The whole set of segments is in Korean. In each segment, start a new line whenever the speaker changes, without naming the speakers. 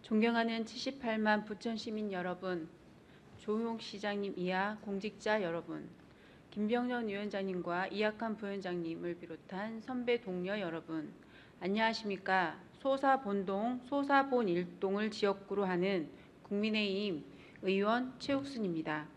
존경하는 78만 부천 시민 여러분, 조용 시장님 이하 공직자 여러분, 김병년 위원장님과 이학한 부위원장님을 비롯한 선배 동료 여러분, 안녕하십니까? 소사본동, 소사본일동을 지역구로 하는 국민의힘 의원 최욱순입니다.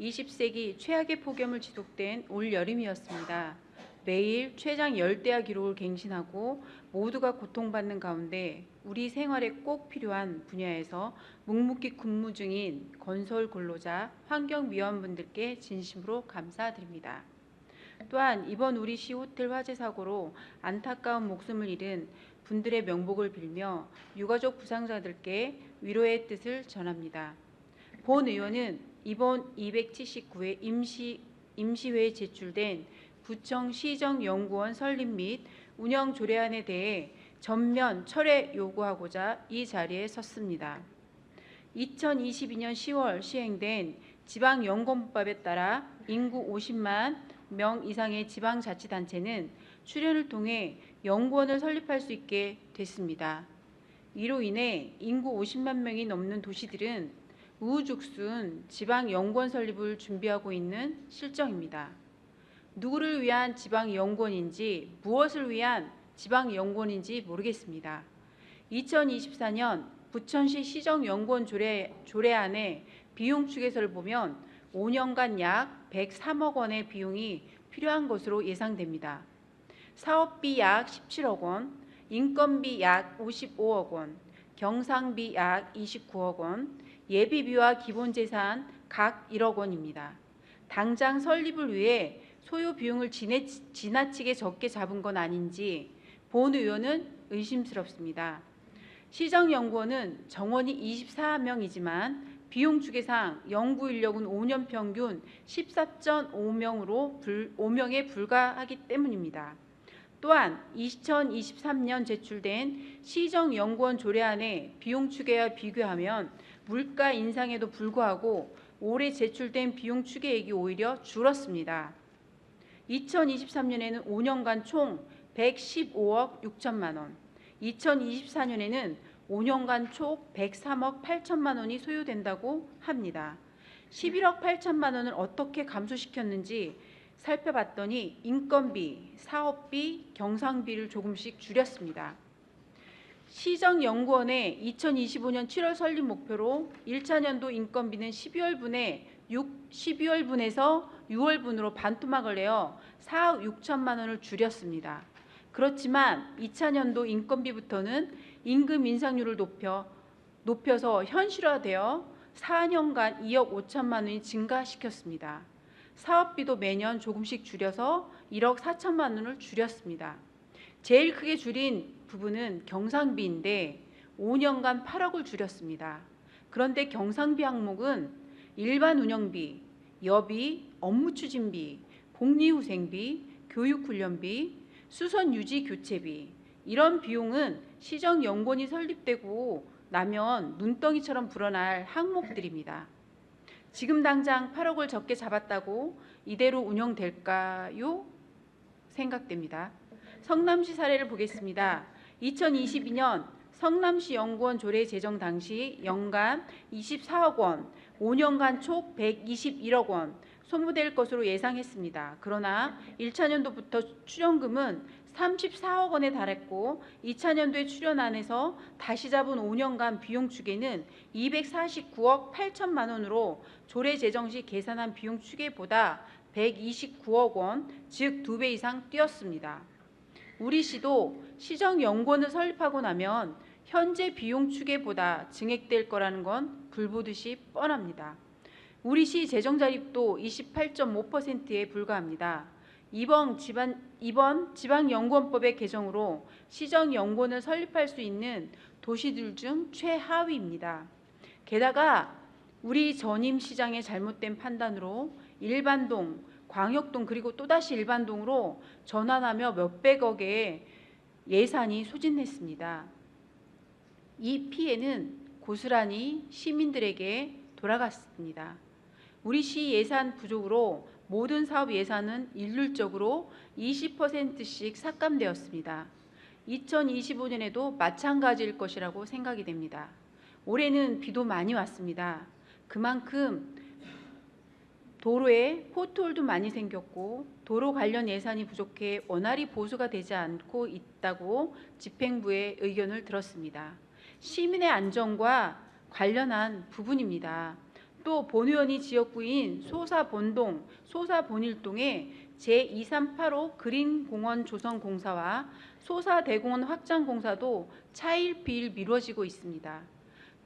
20세기 최악의 폭염을 지속된 올 여름이었습니다. 매일 최장 열대야 기록을 갱신하고 모두가 고통받는 가운데 우리 생활에 꼭 필요한 분야에서 묵묵히 근무 중인 건설 근로자, 환경위원분들께 진심으로 감사드립니다. 또한 이번 우리시 호텔 화재 사고로 안타까운 목숨을 잃은 분들의 명복을 빌며 유가족 부상자들께 위로의 뜻을 전합니다. 본 의원은 이번 279회 임시회에 제출된 부청시정연구원 설립 및 운영 조례안에 대해 전면 철회 요구하고자 이 자리에 섰습니다. 2022년 10월 시행된 지방연구원법에 따라 인구 50만 명 이상의 지방자치단체는 출연을 통해 연구원을 설립할 수 있게 됐습니다. 이로 인해 인구 50만 명이 넘는 도시들은 우후죽순 지방연구원 설립을 준비하고 있는 실정입니다. 누구를 위한 지방연구원인지 무엇을 위한 지방연구원인지 모르겠습니다. 2024년 부천시 시정연구원 조례안의 비용 추계서를 보면 5년간 약 103억 원의 비용이 필요한 것으로 예상됩니다. 사업비 약 17억 원, 인건비 약 55억 원, 경상비 약 29억 원, 예비비와 기본재산 각 1억 원입니다. 당장 설립을 위해 소요 비용을 지나치게 적게 잡은 건 아닌지 본 의원은 의심스럽습니다. 시정연구원은 정원이 24명이지만 비용 추계상 연구 인력은 5년 평균 14.5명에 불과하기 때문입니다. 또한 2023년 제출된 시정연구원 조례안의 비용 추계와 비교하면 물가 인상에도 불구하고 올해 제출된 비용 추계액이 오히려 줄었습니다. 2023년에는 5년간 총 115억 6천만 원, 2024년에는 5년간 총 103억 8천만 원이 소요된다고 합니다. 11억 8천만 원을 어떻게 감소시켰는지 살펴봤더니 인건비, 사업비, 경상비를 조금씩 줄였습니다. 시정연구원의 2025년 7월 설립 목표로 1차년도 인건비는 12월분에서 6월분으로 반토막을 내어 4억 6천만 원을 줄였습니다. 그렇지만 2차년도 인건비부터는 임금 인상률을 높여서 현실화되어 4년간 2억 5천만 원이 증가시켰습니다. 사업비도 매년 조금씩 줄여서 1억 4천만 원을 줄였습니다. 제일 크게 줄인 부분은 경상비인데 5년간 8억을 줄였습니다. 그런데 경상비 항목은 일반 운영비, 여비, 업무추진비, 복리후생비, 교육훈련비, 수선유지 교체비 이런 비용은 시정연구원이 설립되고 나면 눈덩이처럼 불어날 항목들입니다. 지금 당장 8억을 적게 잡았다고 이대로 운영될까요? 생각됩니다. 성남시 사례를 보겠습니다. 2022년 성남시 연구원 조례 제정 당시 연간 24억 원, 5년간 총 121억 원 소모될 것으로 예상했습니다. 그러나 1차년도부터 출연금은 34억 원에 달했고 2차년도에 출연안에서 다시 잡은 5년간 비용 추계는 249억 8천만 원으로 조례 제정 시 계산한 비용 추계보다 129억 원, 즉 2배 이상 뛰었습니다. 우리 시도 시정연구원을 설립하고 나면 현재 비용 추계보다 증액될 거라는 건 불보듯이 뻔합니다. 우리 시 재정자립도 28.5%에 불과합니다. 이번 지방연구원법의 개정으로 시정연구원을 설립할 수 있는 도시들 중 최하위입니다. 게다가 우리 전임 시장의 잘못된 판단으로 일반동, 광역동 그리고 또다시 일반동으로 전환하며 몇백억의 예산이 소진했습니다. 이 피해는 고스란히 시민들에게 돌아갔습니다. 우리 시 예산 부족으로 모든 사업 예산은 일률적으로 20%씩 삭감되었습니다. 2025년에도 마찬가지일 것이라고 생각이 됩니다. 올해는 비도 많이 왔습니다. 그만큼 도로에 포트홀도 많이 생겼고 도로 관련 예산이 부족해 원활히 보수가 되지 않고 있다고 집행부의 의견을 들었습니다. 시민의 안전과 관련한 부분입니다. 또 본 의원이 지역구인 소사본동, 소사본일동에 제2385 그린공원 조성공사와 소사대공원 확장공사도 차일피일 미뤄지고 있습니다.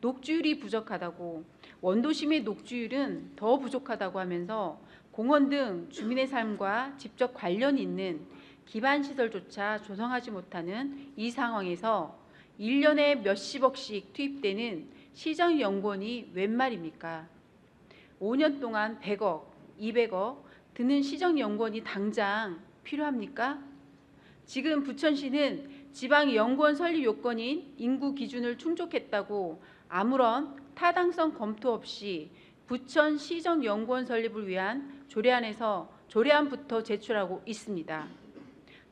녹지율이 부족하다고, 원도심의 녹지율은 더 부족하다고 하면서 공원 등 주민의 삶과 직접 관련이 있는 기반시설조차 조성하지 못하는 이 상황에서 1년에 몇십억씩 투입되는 시정연구원이 웬 말입니까? 5년 동안 100억, 200억 드는 시정연구원이 당장 필요합니까? 지금 부천시는 지방연구원 설립 요건인 인구 기준을 충족했다고 아무런 타당성 검토 없이 부천 시정연구원 설립을 위한 조례안부터 제출하고 있습니다.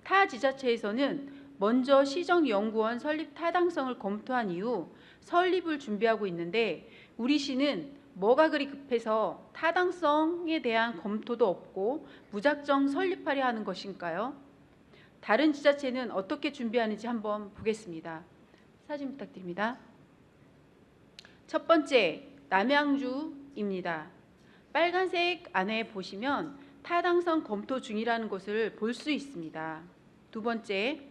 타 지자체에서는 먼저 시정연구원 설립 타당성을 검토한 이후 설립을 준비하고 있는데 우리 시는 뭐가 그리 급해서 타당성에 대한 검토도 없고 무작정 설립하려 하는 것인가요? 다른 지자체는 어떻게 준비하는지 한번 보겠습니다. 사진 부탁드립니다. 첫 번째, 남양주입니다. 빨간색 안에 보시면 타당성 검토 중이라는 것을 볼 수 있습니다. 두 번째,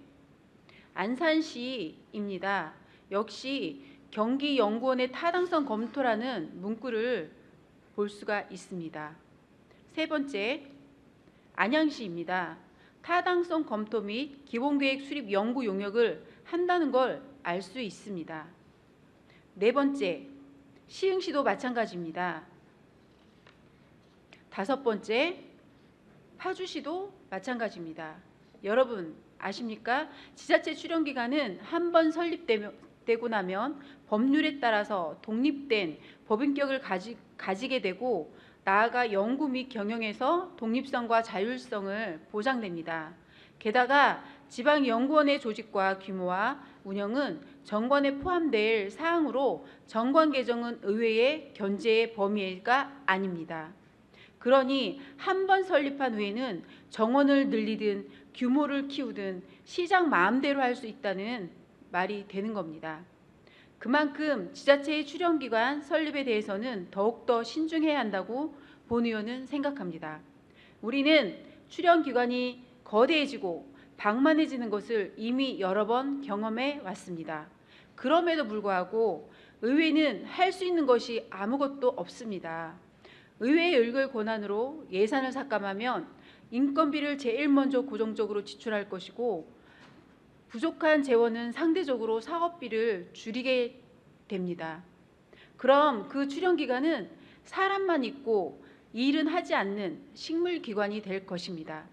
안산시입니다. 역시 경기연구원의 타당성 검토라는 문구를 볼 수가 있습니다. 세 번째, 안양시입니다. 타당성 검토 및 기본계획 수립 연구 용역을 한다는 걸 알 수 있습니다. 네 번째, 시흥시도 마찬가지입니다. 다섯 번째, 파주시도 마찬가지입니다. 여러분 아십니까? 지자체 출연기관은 한 번 설립되고 나면 법률에 따라서 독립된 법인격을 가지게 되고 나아가 연구 및 경영에서 독립성과 자율성을 보장됩니다. 게다가 지방연구원의 조직과 규모와 운영은 정관에 포함될 사항으로 정관 개정은 의회의 견제의 범위가 아닙니다. 그러니 한 번 설립한 후에는 정원을 늘리든 규모를 키우든 시장 마음대로 할 수 있다는 말이 되는 겁니다. 그만큼 지자체의 출연기관 설립에 대해서는 더욱더 신중해야 한다고 본 의원은 생각합니다. 우리는 출연기관이 거대해지고 방만해지는 것을 이미 여러 번 경험해 왔습니다. 그럼에도 불구하고 의회는 할 수 있는 것이 아무것도 없습니다. 의회의 일괄 권한으로 예산을 삭감하면 인건비를 제일 먼저 고정적으로 지출할 것이고 부족한 재원은 상대적으로 사업비를 줄이게 됩니다. 그럼 그 출연기관은 사람만 있고 일은 하지 않는 식물기관이 될 것입니다.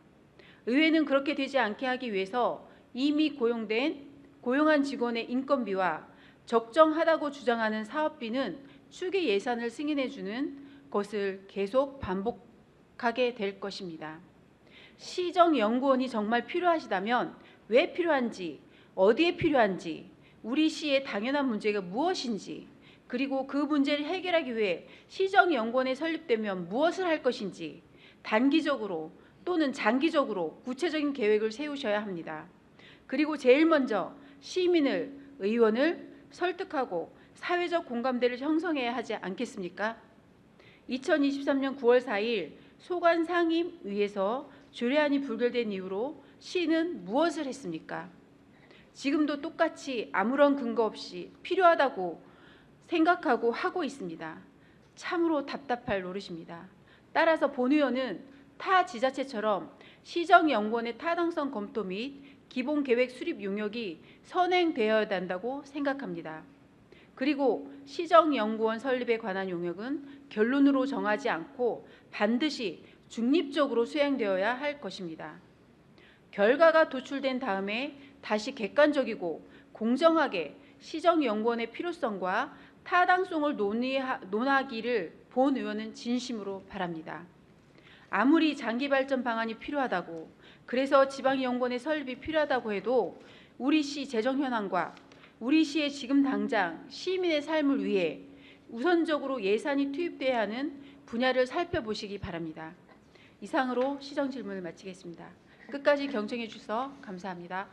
의회는 그렇게 되지 않게 하기 위해서 이미 고용한 직원의 인건비와 적정하다고 주장하는 사업비는 추계 예산을 승인해 주는 것을 계속 반복하게 될 것입니다. 시정연구원이 정말 필요하시다면 왜 필요한지, 어디에 필요한지, 우리 시의 당연한 문제가 무엇인지, 그리고 그 문제를 해결하기 위해 시정연구원이 설립되면 무엇을 할 것인지 단기적으로 또는 장기적으로 구체적인 계획을 세우셔야 합니다. 그리고 제일 먼저 시민을, 의원을 설득하고 사회적 공감대를 형성해야 하지 않겠습니까? 2023년 9월 4일 소관 상임위에서 조례안이 부결된 이후로 시는 무엇을 했습니까? 지금도 똑같이 아무런 근거 없이 필요하다고 생각하고 하고 있습니다. 참으로 답답할 노릇입니다. 따라서 본 의원은 타 지자체처럼 시정연구원의 타당성 검토 및 기본계획 수립 용역이 선행되어야 한다고 생각합니다. 그리고 시정연구원 설립에 관한 용역은 결론으로 정하지 않고 반드시 중립적으로 수행되어야 할 것입니다. 결과가 도출된 다음에 다시 객관적이고 공정하게 시정연구원의 필요성과 타당성을 논하기를 본 의원은 진심으로 바랍니다. 아무리 장기발전 방안이 필요하다고, 그래서 지방연구원의 설립이 필요하다고 해도 우리 시 재정 현황과 우리 시의 지금 당장 시민의 삶을 위해 우선적으로 예산이 투입돼야 하는 분야를 살펴보시기 바랍니다. 이상으로 시정 질문을 마치겠습니다. 끝까지 경청해 주셔서 감사합니다.